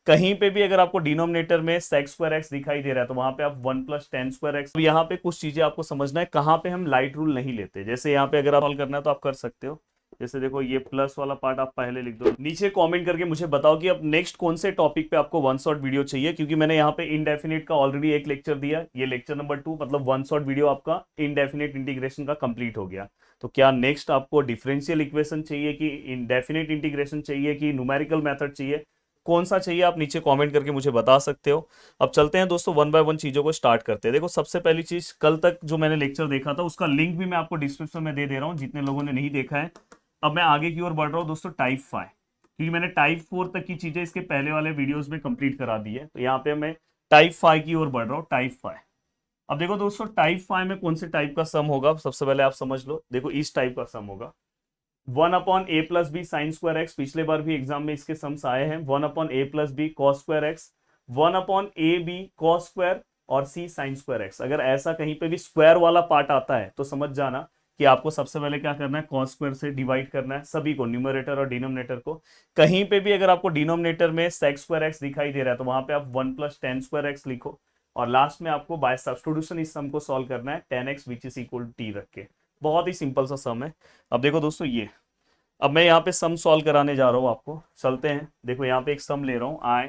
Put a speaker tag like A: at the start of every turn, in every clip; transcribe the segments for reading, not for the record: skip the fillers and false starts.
A: कहीं पे भी अगर आपको डिनोमिनेटर में सेक स्क्वायर एक्स दिखाई दे रहा है तो वहां पे आप 1 + tan² x। तो यहाँ पे कुछ चीजें आपको समझना है, कहाँ पे हम लाइट रूल नहीं लेते। जैसे यहाँ पे अगर आप सॉल्व करना है तो आप कर सकते हो। जैसे देखो ये प्लस वाला पार्ट आप पहले लिख दो, नीचे कमेंट करके मुझे बताओ कि अब नेक्स्ट कौन से टॉपिक पे आपको वन शॉट वीडियो चाहिए, क्योंकि मैंने यहाँ पे इनडेफिनेट का ऑलरेडी एक लेक्चर दिया, ये लेक्चर नंबर 2, मतलब वन शॉट वीडियो आपका इनडेफिनेट इंटीग्रेशन का कंप्लीट हो गया। तो क्या नेक्स्ट आपको डिफरेंशियल इक्वेशन चाहिए कि इनडेफिनेट इंटीग्रेशन चाहिए कि न्यूमेरिकल मेथड चाहिए, कौन सा चाहिए आप नीचे कमेंट करके मुझे बता सकते हो। अब चलते हैं दोस्तों, वन बाय वन चीजों को स्टार्ट करते हैं। देखो सबसे पहली चीज, कल तक जो मैंने लेक्चर देखा था उसका लिंक भी मैं आपको डिस्क्रिप्शन में दे रहा हूं जितने लोगों ने नहीं देखा है। अब मैं आगे की ओर बढ़ रहा हूँ दोस्तों, टाइप 5, क्योंकि मैंने टाइप 4 तक की चीजें इसके पहले वाले वीडियोस में कंप्लीट करा दी है। तो यहाँ पे मैं टाइप 5 की ओर बढ़ रहा हूँ, टाइप 5। अब देखो दोस्तों, टाइप 5 में कौन से टाइप का सम होगा सबसे पहले आप समझ लो। देखो इस टाइप का सम होगा 1/a+b sin²x। पिछले बार भी एग्जाम में इसके सम्स आए हैं। 1/a+b cos²x, 1/ab cos² और c sin²x। अगर ऐसा कहीं पे भी स्क्वायर वाला पार्ट आता है तो समझ जाना कि आपको सबसे पहले क्या करना है, cos² से डिवाइड करना है सभी को, न्यूमरेटर और डिनोमिनेटर को। कहीं पे भी अगर आपको डिनोमिनेटर में sec²x दिखाई दे रहा है तो वहां पे आप 1 + tan² x लिखो, और लास्ट में आपको बाय सब्स्टिट्यूशन इस सम को सॉल्व करना है, tan x which is equal to t रख के। बहुत ही सिंपल सा सम है। अब देखो दोस्तों ये, अब मैं यहाँ पे सम सॉल्व कराने जा रहा हूँ आपको, चलते हैं। देखो यहाँ पे एक सम ले रहा हूँ, आई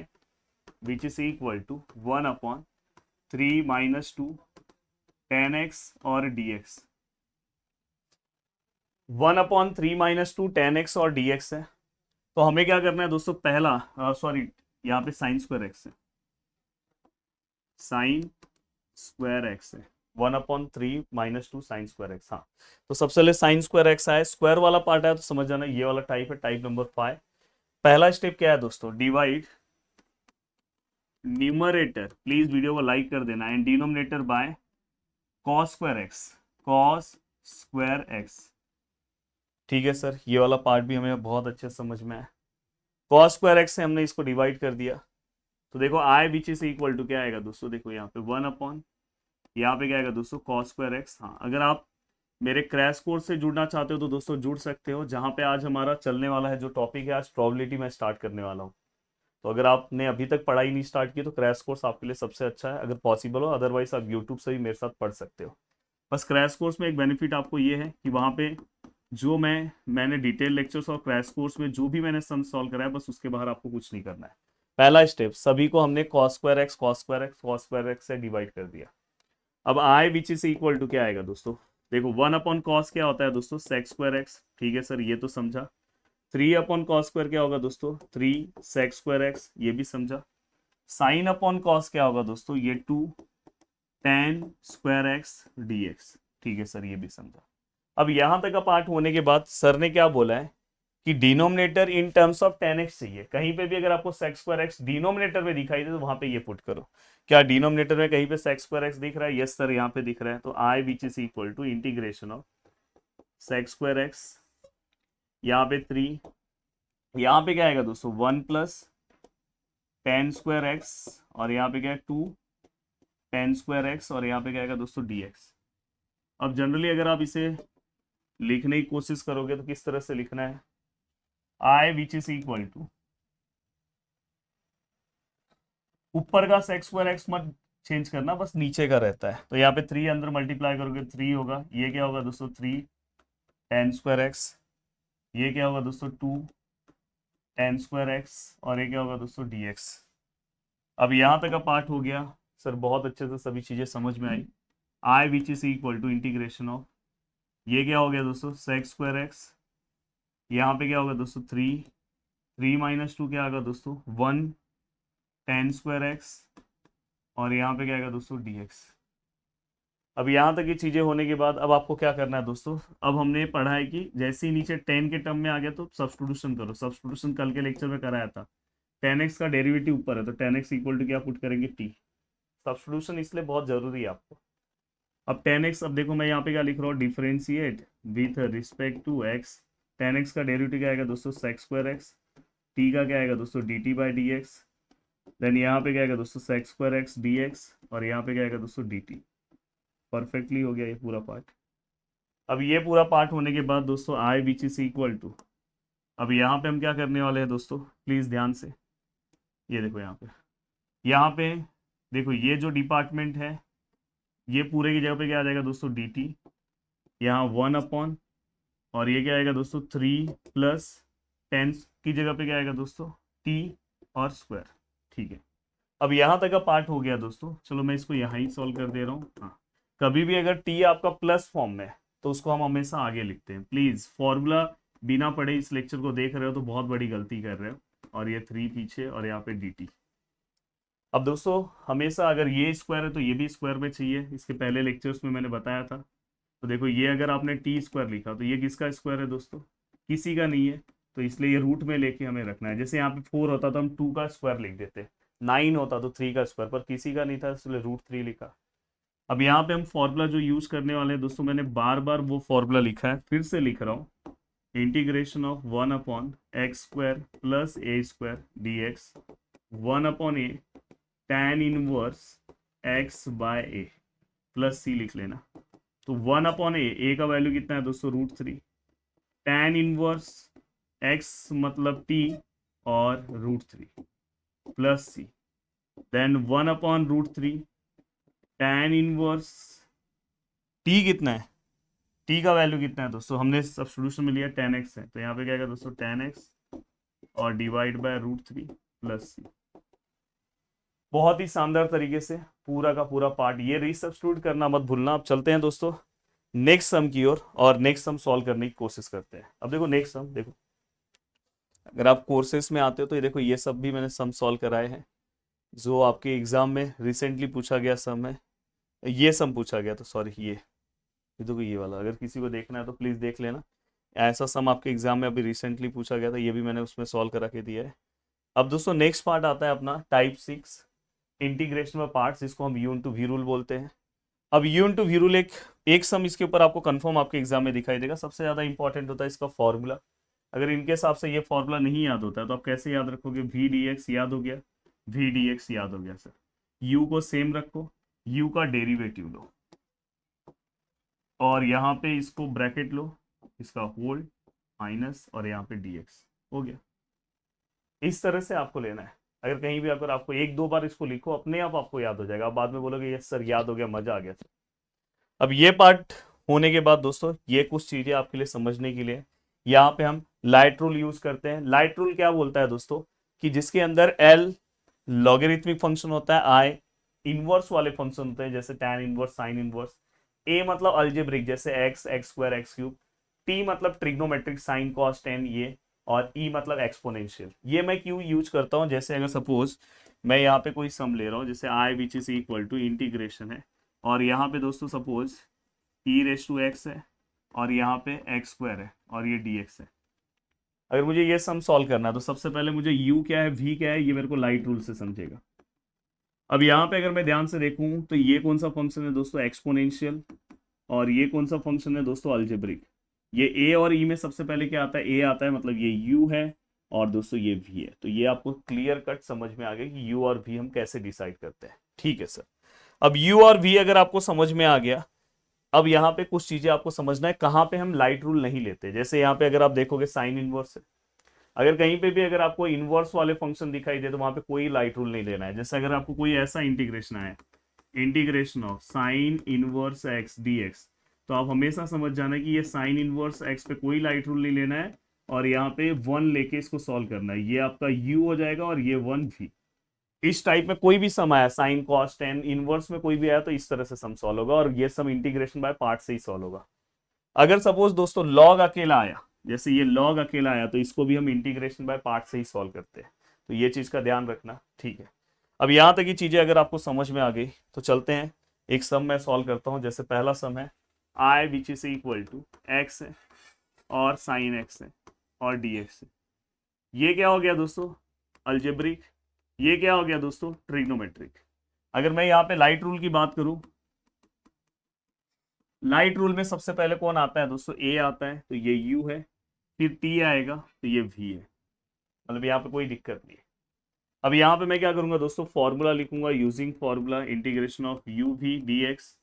A: which is equal to 1/3 - 2 tan x और dx। 1/3 - 2 tan x और dx है। तो हमें क्या करना है दोस्तों, पहला सॉरी, यहाँ पे sin²x है, sin²x है, 1/3 - 2 sin²x। हाँ, तो सबसे पहले sin²x आए, स्क्वायर वाला पार्ट है तो समझ जाना ये वाला टाइप है, टाइप नंबर 5। पहला स्टेप क्या है दोस्तों, डिवाइड न्यूमरेटर, प्लीज वीडियो को लाइक कर देना, and denominator by cos²x, cos²x। ठीक है सर, ये वाला पार्ट भी हमें बहुत अच्छे समझ में है। cos²x से हमने इसको डिवाइड कर दिया। तो देखो आई विच इज इक्वल टू क्या आएगा दोस्तों, देखो यहाँ पे 1/, यहाँ पे क्या आएगा दोस्तों cos²x। हाँ, अगर आप मेरे क्रैश कोर्स से जुड़ना चाहते हो तो दोस्तों जुड़ सकते हो, जहाँ पे आज हमारा चलने वाला है जो टॉपिक है, आज प्रोबेबिलिटी में स्टार्ट करने वाला हूँ। तो अगर आपने अभी तक पढ़ाई नहीं स्टार्ट की तो क्रैश कोर्स आपके लिए सबसे अच्छा है, अगर पॉसिबल हो। अदरवाइज आप यूट्यूब से भी मेरे साथ पढ़ सकते हो। बस क्रैश कोर्स में एक बेनिफिट आपको ये है कि वहाँ पे जो मैंने डिटेल लेक्चर्स और क्रैश कोर्स में जो भी मैंने सम सॉल्व कराया, बस उसके बाहर आपको कुछ नहीं करना है। पहला स्टेप, सभी को हमने cos²x cos²x cos²x से डिवाइड कर दिया। अब आई विच इज इक्वल टू क्या आएगा दोस्तों, देखो 1/cos क्या होता है दोस्तों, sec²x। ठीक है सर, ये तो समझा। 3/cos² क्या होगा दोस्तों, 3 sec²x, ये भी समझा। sin/cos क्या होगा दोस्तों, ये 2 tan²x dx। ठीक है सर, ये भी समझा। अब यहां तक का पार्ट होने के बाद सर ने क्या बोला है कि denominator in terms of tan x चाहिए। कहीं पे भी अगर आपको sec²x डिनोमिनेटर में दिखाई दे तो वहां पे ये पुट करो। क्या डिनोमिनेटर में कहीं पे sec²x दिख रहा है, यस सर यहाँ पे दिख रहा है। तो I which is equal to integration of sec²x, यहाँ पे 3, यहाँ पे क्या आएगा दोस्तों 1 + tan²x, और यहाँ पे क्या है 2 tan²x, और यहाँ पे क्या आएगा दोस्तों dx। अब जनरली अगर आप इसे लिखने की कोशिश करोगे तो किस तरह से लिखना है, I which is equal to, ऊपर का sec²x मत चेंज करना, बस नीचे का रहता है। तो यहाँ पे 3 अंदर मल्टीप्लाई करोगे 3 होगा, ये क्या होगा दोस्तों 3 tan²x, ये क्या होगा दोस्तों 2 tan²x, और ये क्या होगा दोस्तों dx। अब यहाँ तक का पार्ट हो गया सर, बहुत अच्छे से सभी चीजें समझ में आई। I which is equal to integration of, ये क्या हो गया दोस्तों sec²x, यहाँ पे क्या होगा दोस्तों 3 क्या होगा दोस्तों 1 tan²x, और यहाँ पे क्या आएगा दोस्तों dx। अब यहाँ तक ये चीजें होने के बाद अब आपको क्या करना है दोस्तों, अब हमने पढ़ा है कि जैसे ही नीचे 10 के टर्म में आ गया तो सब्स्टिट्यूशन करो। सब्स्टिट्यूशन कल के लेक्चर में कराया था। tan x का डेरिवेटिव ऊपर है तो tan x इक्वल टू क्या पुट करेंगे, t। सब्स्टिट्यूशन इसलिए बहुत जरूरी है आपको। अब tan x, अब देखो मैं यहाँ पे क्या लिख रहा हूँ, differentiate with respect to x। tan x का डेरिवेटिव क्या आएगा दोस्तों sec²x, t का क्या आएगा दोस्तों dt/dx, देन यहाँ पे क्या आएगा दोस्तों sec²x dx, और यहाँ पे क्या आएगा दोस्तों dt। परफेक्टली हो गया ये पूरा पार्ट। अब ये पूरा पार्ट होने के बाद दोस्तों आई विच इज इक्वल टू, अब यहाँ पे हम क्या करने वाले हैं दोस्तों, प्लीज ध्यान से, ये देखो यहाँ पे देखो ये जो डिपार्टमेंट है ये पूरे की जगह पे क्या आ जाएगा दोस्तों, डी टी। यहाँ 1 अपॉन, और ये क्या आएगा दोस्तों 3 + 10 की जगह पे क्या आएगा दोस्तों, टी और स्क्वायर। ठीक है, अब यहाँ तक का पार्ट हो गया दोस्तों। चलो मैं इसको यहाँ ही सॉल्व कर दे रहा हूँ। हाँ, कभी भी अगर टी आपका प्लस फॉर्म में है तो उसको हम हमेशा आगे लिखते हैं। प्लीज फॉर्मूला बिना पढ़े इस लेक्चर को देख रहे हो तो बहुत बड़ी गलती कर रहे हो। और ये 3 पीछे और यहाँ पे डी टी। अब दोस्तों हमेशा अगर ये स्क्वायर है तो ये भी स्क्वायर में चाहिए, इसके पहले लेक्चर्स में मैंने बताया था। तो देखो ये अगर आपने टी स्क्वायर लिखा तो ये किसका स्क्वायर है दोस्तों, किसी का नहीं है। तो इसलिए ये रूट में लेके हमें रखना है। जैसे यहाँ पे 4 होता तो हम 2 का स्क्वायर लिख देते, 9 होता तो 3 का स्क्वायर, पर किसी का नहीं था इसलिए √3 लिखा। अब यहाँ पे हम फॉर्मूला जो यूज करने वाले हैं दोस्तों, मैंने बार बार वो फॉर्मूला लिखा है, फिर से लिख रहा हूँ। Integration of 1/(x²+a² dx 1/a tan inverse x/a plus c लिख लेना। तो 1/a का वैल्यू कितना है दोस्तों, √3। tan इनवर्स x मतलब t और √3 plus c, then 1/√3 tan inverse t कितना है, t का वैल्यू कितना है दोस्तों, हमने सब्स्टिट्यूशन में लिया 10x है, तो यहाँ पे क्या आएगा दोस्तों 10x और डिवाइड बाय √3 प्लस c। बहुत ही शानदार तरीके से पूरा का पूरा पार्ट ये रीसब्स्टिट्यूट करना मत भूलना। अब चलते हैं दोस्तों नेक्स्ट सम की ओर, और नेक्स्ट सम सॉल्व करने की कोशिश करते हैं। अब देखो नेक्स्ट सम, देखो अगर आप कोर्सेस में आते हो तो ये देखो ये सब भी मैंने सम सॉल्व कराए हैं जो आपके एग्जाम में रिसेंटली पूछा गया सम है। ये सम पूछा गया, तो सॉरी ये देखो ये वाला, अगर किसी को देखना है तो प्लीज़ देख लेना। ऐसा सम आपके एग्जाम में अभी रिसेंटली पूछा गया था, ये भी मैंने उसमें सॉल्व करा के दिया है। अब दोस्तों नेक्स्ट पार्ट आता है अपना टाइप 6 इंटीग्रेशन में पार्ट्स, जिसको हम यू इंटू वी रूल बोलते हैं। अब यू इंटू वी रूल एक सम इसके ऊपर आपको कंफर्म आपके एग्जाम में दिखाई देगा। सबसे ज़्यादा इंपॉर्टेंट होता है इसका फॉर्मूला। अगर इनके हिसाब से ये फॉर्मूला नहीं याद होता है तो आप कैसे याद रखोगे, वी डी एक्स याद हो गया, वी डी एक्स याद हो गया सर। यू को सेम रखो, यू का डेरिवेटिव लो, और यहाँ पे इसको ब्रैकेट लो, इसका होल माइनस, और यहाँ पे dx हो गया। इस तरह से आपको लेना है। अगर कहीं भी अगर आपको 1-2 बार इसको लिखो अपने आप आपको याद हो जाएगा, आप बाद में बोलोगे यस सर याद हो गया, मजा आ गया सर। अब ये पार्ट होने के बाद दोस्तों ये कुछ चीजें आपके लिए समझने के लिए यहाँ पे हम लाइट रूल यूज करते हैं। लाइट रूल क्या बोलता है दोस्तों, कि जिसके अंदर एल लॉगरिथमिक फंक्शन होता है, आई इनवर्स वाले फंक्शन होते हैं जैसे tan इनवर्स, साइन इनवर्स, ए मतलब अलजेब्रिक जैसे x² x³, टी मतलब ट्रिग्नोमेट्रिक साइन कॉस टेन ये, और ई मतलब एक्सपोनेंशियल। ये मैं क्यों यूज करता हूँ, जैसे अगर सपोज मैं यहाँ पे कोई सम ले रहा हूँ जैसे I which is equal to integration है, और यहाँ पे दोस्तों सपोज e⁻x है और यहाँ पे x² है और ये dx है। अगर मुझे ये सम सॉल्व करना है तो सबसे पहले मुझे u क्या है, v क्या है, ये मेरे को लाइट रूल से समझेगा। अब यहाँ पे अगर मैं ध्यान से देखूं तो ये कौन सा फंक्शन है दोस्तों, एक्सपोनेंशियल, और ये कौन सा फंक्शन है दोस्तों, अलजेब्रिक। ये a और e में सबसे पहले क्या आता है, a आता है, मतलब ये u है, और दोस्तों ये v है। तो ये आपको क्लियर कट समझ में आ गया कि u और v हम कैसे डिसाइड करते हैं। ठीक है सर, अब u और v अगर आपको समझ में आ गया, अब यहाँ पे कुछ चीजें आपको समझना है कहाँ पे हम लाइट रूल नहीं लेते। जैसे यहाँ पे अगर आप देखोगे साइन इनवर्स है, अगर कहीं पे भी अगर आपको इनवर्स वाले फंक्शन दिखाई दे तो वहां पे कोई लाइट रूल नहीं लेना है। जैसे अगर आपको कोई ऐसा इंटीग्रेशन है, integration of sine inverse x dx, तो आप हमेशा समझ जाना कि ये साइन इनवर्स x पे कोई लाइट रूल नहीं लेना है, और यहाँ पे 1 लेके इसको सॉल्व करना है। ये आपका u हो जाएगा और ये 1 v। इस टाइप में कोई भी सम आया, साइन कॉस टेन इनवर्स में कोई भी आया तो इस तरह से सम सॉल्व होगा, और ये सम इंटीग्रेशन बाय पार्ट से ही सॉल्व होगा। अगर सपोज दोस्तों लॉग अकेला आया, जैसे ये लॉग अकेला आया, तो इसको भी हम इंटीग्रेशन बाय पार्ट से ही सॉल्व करते हैं। तो ये चीज का ध्यान रखना। ठीक है, अब यहां तक की चीजें अगर आपको समझ में आ गई तो चलते हैं एक सम मैं सॉल्व करता हूं। जैसे पहला सम है I which is equal to x है और साइन एक्स है और dx है। ये क्या हो गया दोस्तों, अलजेब्रिक। ये क्या हो गया दोस्तों, ट्रिग्नोमेट्रिक। अगर मैं यहाँ पे लाइट रूल की बात करूं, लाइट रूल में सबसे पहले कौन आता है दोस्तों, ए आता है, तो ये u है, फिर t आएगा तो ये v है, मतलब यहाँ पे कोई दिक्कत नहीं है। अब यहाँ पे मैं क्या करूंगा दोस्तों, फॉर्मूला लिखूंगा, using formula integration of u v dx,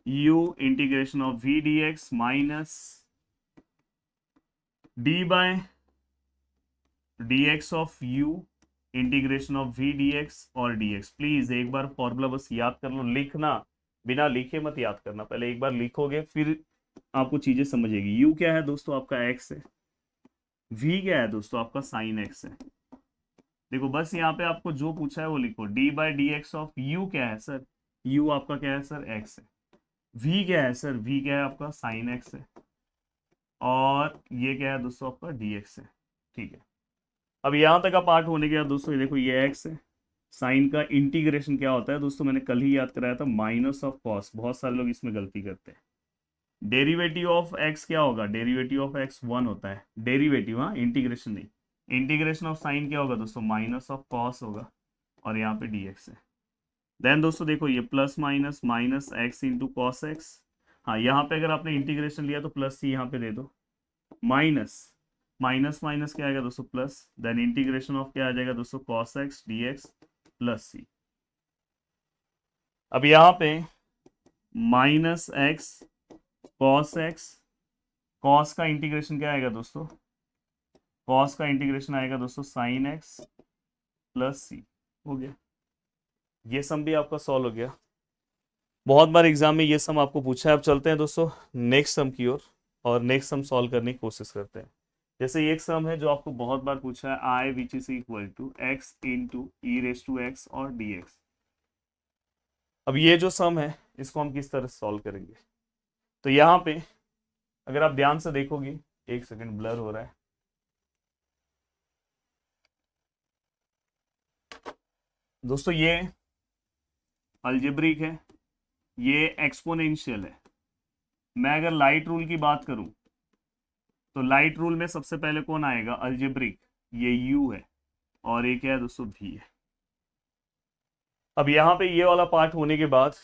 A: u integration of v dx minus d by dx of u integration of v d x और डी एक्स। प्लीज एक बार फॉर्मूला बस याद कर लो, लिखना बिना लिखे मत याद करना, पहले एक बार लिखोगे फिर आपको चीजें समझेगी। यू क्या है दोस्तों आपका एक्स है, वी क्या है दोस्तों आपका साइन एक्स है। देखो बस यहाँ पे आपको जो पूछा है वो लिखो, D by d x of you क्या है सर, यू आपका क्या है सर एक्स है। वी क्या है सर, वी क्या है आपका साइन एक्स है। और ये क्या है दोस्तों आपका डी एक्स है। ठीक है, अब यहाँ तक का पार्ट होने के बाद दोस्तों ये देखो ये एक्स है। साइन का इंटीग्रेशन क्या होता है दोस्तों, मैंने कल ही याद कराया था, माइनस ऑफ कॉस। बहुत सारे लोग इसमें गलती करते हैं। डेरिवेटिव ऑफ एक्स क्या होगा, डेरिवेटिव ऑफ एक्स 1 होता है, डेरिवेटिव, हाँ इंटीग्रेशन नहीं। इंटीग्रेशन ऑफ साइन क्या होगा दोस्तों, माइनस ऑफ कॉस होगा, और यहाँ पे डी एक्स है। देन दोस्तों देखो ये plus minus minus x into cos x. हाँ यहाँ पे अगर आपने इंटीग्रेशन लिया तो प्लस सी यहाँ पे दे दो, माइनस माइनस माइनस क्या आएगा दोस्तों प्लस, देन इंटीग्रेशन ऑफ क्या आ जाएगा दोस्तों cos x d x plus c. अब यहाँ पे minus x cos x, cos का इंटीग्रेशन क्या आएगा दोस्तों, कॉस का इंटीग्रेशन आएगा दोस्तों साइन एक्स प्लस सी। हो गया, ये सम भी आपका सॉल्व हो गया। बहुत बार एग्जाम में ये सम आपको पूछा है। अब चलते हैं दोस्तों नेक्स्ट सम की ओर, और नेक्स्ट सम सॉल्व करने की कोशिश करते हैं। जैसे एक सम है जो आपको बहुत बार पूछा है, I which is equal to x into e raise to x और डी एक्स। अब ये जो सम है इसको हम किस तरह सॉल्व करेंगे, तो यहाँ पे अगर आप ध्यान से देखोगे, एक सेकंड ब्लर हो रहा है दोस्तों, ये अलजेब्रिक है, ये एक्सपोनेंशियल है। मैं अगर लाइट रूल की बात करूं तो लाइट रूल में सबसे पहले कौन आएगा, अलजेब्रिक, ये u है, और ये क्या है दोस्तों v है। अब यहाँ पे ये वाला पार्ट होने के बाद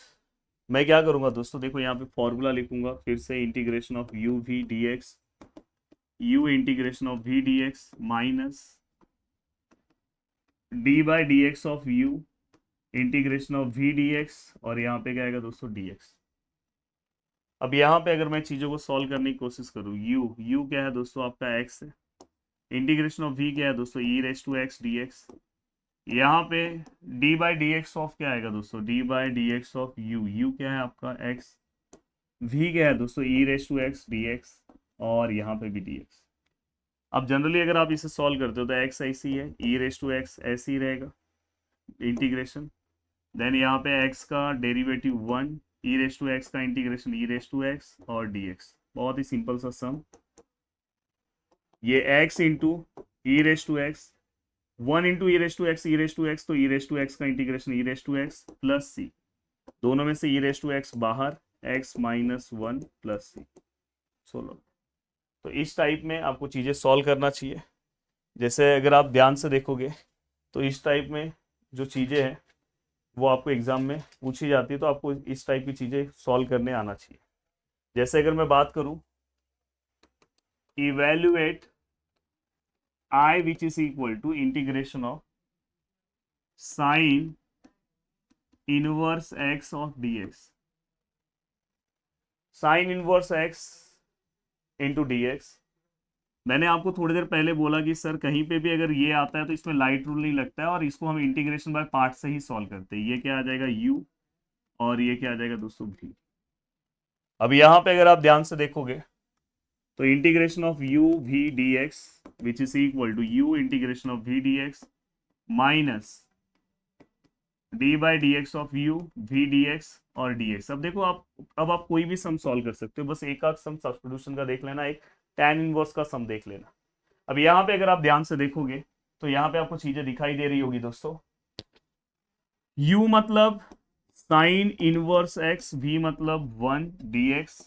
A: मैं क्या करूंगा दोस्तों, देखो यहाँ पे फॉर्मूला लिखूंगा फिर से, integration of u v dx, u integration of v dx minus d by d x of u integration of v dx, और यहाँ पे क्या आएगा दोस्तों dx। अब यहाँ पे अगर मैं चीजों को सॉल्व करने की कोशिश करूँ, u क्या है दोस्तों आपका x है, इंटीग्रेशन ऑफ v क्या है दोस्तों e raise to x d x. यहाँ पे d by d x of क्या आएगा दोस्तों, d by d x of u क्या है आपका x, v क्या है दोस्तों e raise to x d x, और यहाँ पे भी dx। अब जनरली अगर आप इसे सॉल्व करते हो तो x ऐसी है, e रेस टू एक्स ऐसे ही रहेगा इंटीग्रेशन, देन यहाँ पे x का derivative 1, e raise to x का integration e raise to x और dx। बहुत ही सिंपल सा सम, ये x into e raise to x, 1 into e raise to x, e raise to x, तो ई रेस टू एक्स का integration e raise to x plus c, दोनों में से ई रेस टू एक्स बाहर, x minus 1 plus c 16। तो इस type में आपको चीज़ें सॉल्व करना चाहिए। जैसे अगर आप ध्यान से देखोगे तो इस टाइप में जो चीज़ें हैं वो आपको एग्जाम में पूछी जाती है, तो आपको इस टाइप की चीज़ें सॉल्व करने आना चाहिए। जैसे अगर मैं बात करूं, evaluate I which is equal to integration of sin inverse x of dx, sin inverse x into dx। मैंने आपको थोड़ी देर पहले बोला कि सर कहीं पे भी अगर ये आता है तो इसमें लाइट रूल नहीं लगता है, और इसको हम इंटीग्रेशन बाय पार्ट से ही सॉल्व करते हैं। ये क्या आ जाएगा u, और ये क्या आ जाएगा दोस्तों v। अब यहाँ पे अगर आप ध्यान से देखोगे तो integration of u v dx which is equal to u integration of v dx minus d by d x of u v d x और डी एक्स। अब देखो आप, अब आप कोई भी सम सॉल्व कर सकते हो, बस एक आध सम सब्स्टिट्यूशन का देख लेना, एक tan इनवर्स का सम देख लेना। अब यहाँ पे अगर आप ध्यान से देखोगे तो यहाँ पे आपको चीजें दिखाई दे रही होगी दोस्तों, u मतलब साइन इनवर्स x, v मतलब 1 dx,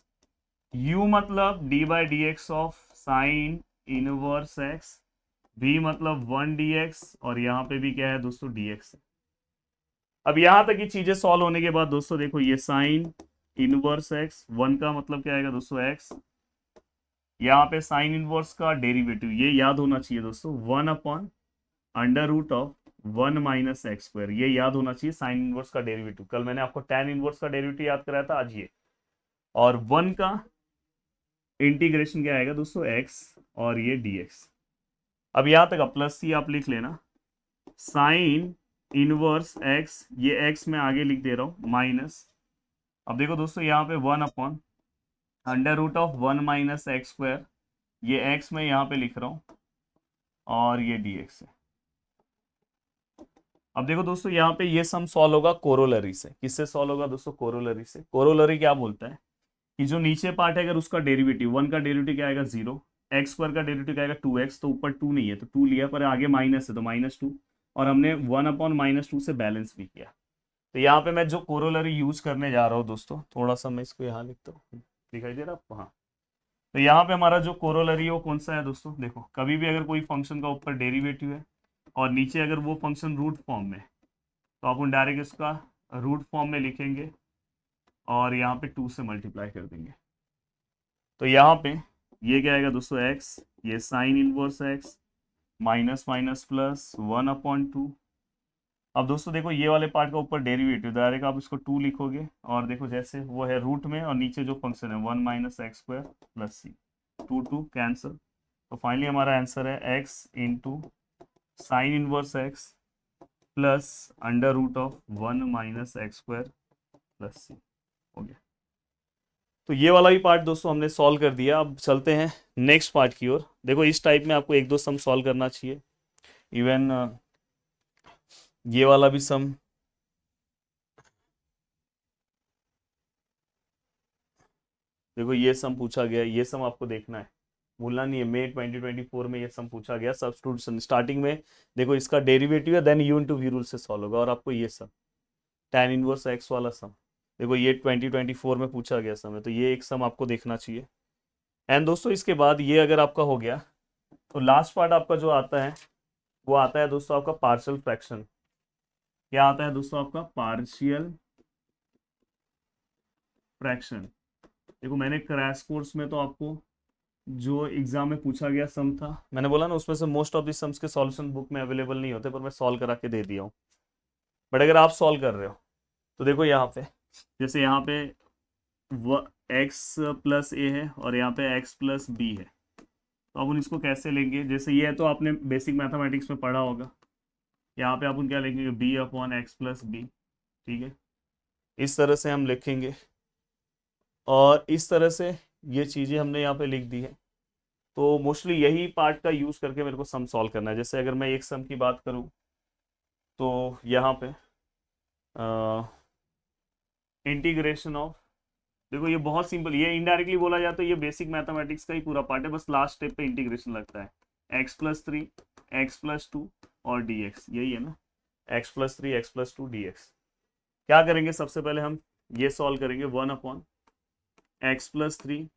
A: u मतलब d by d x of sine inverse x, v मतलब 1 dx, और यहाँ पे भी क्या है दोस्तों dx है। अब यहां तक की चीजें सॉल्व होने के बाद दोस्तों देखो ये साइन इनवर्स एक्स, 1 का मतलब क्या आएगा दोस्तों x, यहाँ पे साइन इनवर्स का डेरिवेटिव, ये याद होना चाहिए दोस्तों, 1 upon under root of 1 minus x square, ये याद होना चाहिए साइन इनवर्स का डेरिवेटिव। कल मैंने आपको tan इनवर्स का डेरिवेटिव याद कराया था, आज ये, और 1 का इंटीग्रेशन क्या आएगा दोस्तों x, और ये dx। अब यहां तक प्लस सी आप लिख लेना, साइन इनवर्स एक्स, ये एक्स में आगे लिख दे रहा हूं माइनस, अब देखो दोस्तों यहाँ पे 1 upon under root of 1 - x², ये x में यहाँ पे लिख रहा हूँ और ये dx है। अब देखो दोस्तों यहाँ पे ये सम सॉल्व होगा कोरोलरी से। किससे सॉल्व होगा दोस्तों? कोरोलरी से। कोरोलरी क्या बोलता है कि जो नीचे पार्ट है अगर उसका डेरिवेटिव 1 का डेरिवेटिव क्या आएगा 0, x² का डेरिवेटिव क्या आएगा 2x, तो ऊपर 2 नहीं है तो 2 लिया, पर आगे माइनस है तो -2, और हमने 1/-2 से बैलेंस भी किया। तो यहाँ पे मैं जो कोरोलरी यूज करने जा रहा हूँ दोस्तों, थोड़ा सा मैं इसको यहाँ लिखता हूँ, दिखाई दे रहा है आपको? हाँ। तो यहाँ पे हमारा जो कोरोलरी है वो कौन सा है दोस्तों? देखो कभी भी अगर कोई फंक्शन का ऊपर डेरिवेटिव है और नीचे अगर वो फंक्शन रूट फॉर्म में, तो अपन डायरेक्ट इसका रूट फॉर्म में लिखेंगे और यहाँ पे 2 से मल्टीप्लाई कर देंगे। तो यहाँ पे ये क्या आएगा दोस्तों? x, ये sign inverse x minus minus plus 1/2। अब दोस्तों देखो ये वाले पार्ट का ऊपर डेरिवेटिव डायरेक्ट आप इसको 2 लिखोगे, और देखो जैसे वो है रूट में और नीचे जो फंक्शन है 1 - x² प्लस c, 2 कैंसिल। तो फाइनली हमारा आंसर है x into sine inverse x plus under root of 1 - x² plus c हो गया। तो ये वाला भी पार्ट दोस्तों हमने सॉल्व कर दिया। अब चलते हैं नेक्स्ट पार्ट की ओर। देखो इस टाइप में आपको एक दो सम सॉल्व करना चाहिए। इवन ये वाला भी सम, देखो ये सम पूछा गया, ये सम आपको देखना है, भूलना नहीं है। मई 2024 में ये सम पूछा गया। सब्स्टिट्यूशन स्टार्टिंग में देखो इसका डेरिवेटिव है, then u into v rule से सॉल्व होगा, और आपको ये सम tan इनवर्स x वाला सम, देखो ये 2024 में पूछा गया सम है, तो ये एक सम आपको देखना चाहिए। एंड दोस्तों इसके बाद ये अगर आपका हो गया, तो लास्ट पार्ट आपका जो आता है वो आता है दोस्तों आपका पार्शियल फ्रैक्शन। क्या आता है दोस्तों? आपका पार्शियल फ्रैक्शन। देखो मैंने क्रैश कोर्स में तो आपको जो एग्जाम में पूछा गया सम था, मैंने बोला ना उसमें से मोस्ट ऑफ द सम्स के सॉल्यूशन बुक में अवेलेबल नहीं होते, पर मैं सॉल्व करा के दे दिया हूँ। बट अगर आप सॉल्व कर रहे हो तो देखो यहाँ पे, जैसे यहाँ पे एक्स प्लस ए है और यहाँ पे एक्स प्लस बी है, तो अपन इसको कैसे लेंगे? जैसे ये है तो आपने बेसिक मैथमेटिक्स में पढ़ा होगा। यहाँ पे अपन क्या लिखेंगे? b/x प्लस बी, ठीक है, इस तरह से हम लिखेंगे, और इस तरह से ये चीज़ें हमने यहाँ पे लिख दी है। तो मोस्टली यही पार्ट का यूज़ करके मेरे को सम सॉल्व करना है। जैसे अगर मैं एक सम की बात करूँ तो यहाँ पे इंटीग्रेशन ऑफ, देखो ये बहुत सिंपल, ये इनडायरेक्टली बोला जाए तो ये बेसिक मैथमेटिक्स का ही पूरा पार्ट है, बस लास्ट स्टेप पे इंटीग्रेशन लगता है। x+3 x+2 और dx, यही है ना, x+3 x+2 dx। क्या करेंगे? सबसे पहले हम ये सॉल्व करेंगे 1/x+3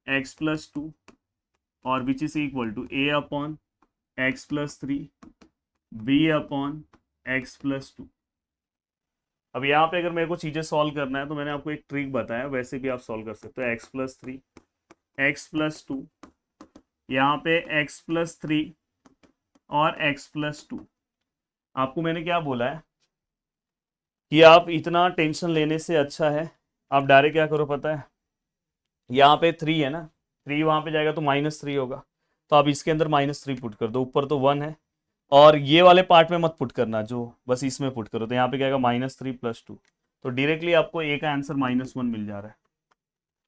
A: x+2 और विच is equal to a/x+3 b/x+2। अब यहाँ पे अगर मेरे को चीज़ें सॉल्व करना है तो मैंने आपको एक ट्रिक बताया, वैसे भी आप सॉल्व कर सकते हो। x+3 x+2, यहाँ पे x+3 और x+2। आपको मैंने क्या बोला है कि आप इतना टेंशन लेने से अच्छा है आप डायरेक्ट क्या करो पता है, यहाँ पे 3 है ना, 3 वहाँ पे जाएगा तो -3 होगा, तो आप इसके अंदर -3 पुट कर दो। ऊपर तो 1 है, और ये वाले पार्ट में मत पुट करना, जो बस इसमें पुट करो, तो यहाँ पे क्या आएगा -3 + 2, तो डायरेक्टली आपको ए का आंसर -1 मिल जा रहा है।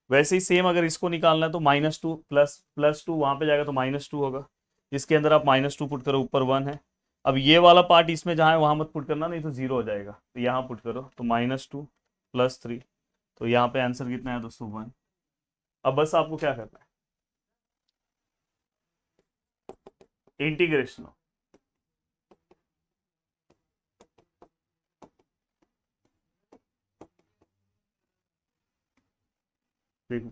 A: वैसे ही सेम अगर इसको निकालना है तो -2 प्लस 2 वहाँ पे जाएगा तो -2 होगा, इसके अंदर आप -2 पुट करो, ऊपर 1 है। अब ये वाला पार्ट इसमें जहाँ है वहाँ मत पुट करना, नहीं तो 0 हो जाएगा, तो यहाँ पुट करो, तो -2 + 3, तो यहाँ पे आंसर कितना है दोस्तों? 1। अब बस आपको क्या करना है, इंटीग्रेशन। देखो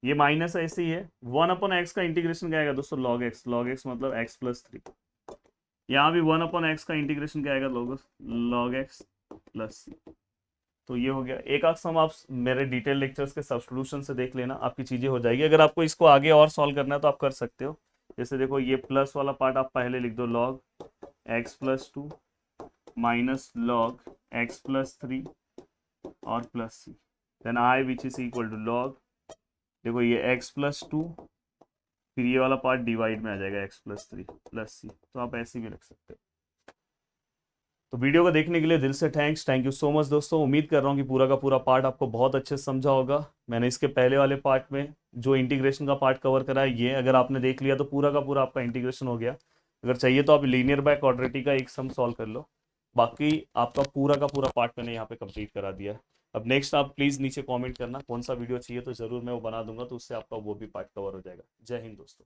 A: ये माइनस ऐसे ही है, 1/x का इंटीग्रेशन क्या आएगा दोस्तों? log x मतलब x+3। यहाँ भी 1/x का इंटीग्रेशन क्या आएगा? log x plus c। तो ये हो गया। एक आध सम आप मेरे डिटेल लेक्चर्स के सब्स्टिट्यूशन से देख लेना, आपकी चीजें हो जाएगी। अगर आपको इसको आगे और सॉल्व करना है तो आप कर सकते हो। जैसे देखो ये प्लस वाला पार्ट आप पहले लिख दो, log x+2 minus log x+3 और plus c, then i which is equal to log, देखो ये x+2 फिर ये वाला पार्ट डिवाइड में आ जाएगा x+3 + c, तो आप ऐसे भी रख सकते हो। तो वीडियो को देखने के लिए दिल से थैंक यू सो मच दोस्तों। उम्मीद कर रहा हूँ कि पूरा का पूरा पार्ट आपको बहुत अच्छे से समझा होगा। मैंने इसके पहले वाले पार्ट में जो इंटीग्रेशन का पार्ट कवर करा है, ये अगर आपने देख लिया तो पूरा का पूरा आपका इंटीग्रेशन हो गया। अगर चाहिए तो आप लीनियर बाय क्वाड्रेटिक का एक सम सॉल्व कर लो। बाकी आपका पूरा का पूरा पार्ट मैंने यहाँ पे कंप्लीट करा दिया है। अब नेक्स्ट आप प्लीज़ नीचे कॉमेंट करना कौन सा वीडियो चाहिए, तो ज़रूर मैं वो बना दूंगा, तो उससे आपका वो भी पार्ट कवर हो जाएगा। जय हिंद दोस्तों।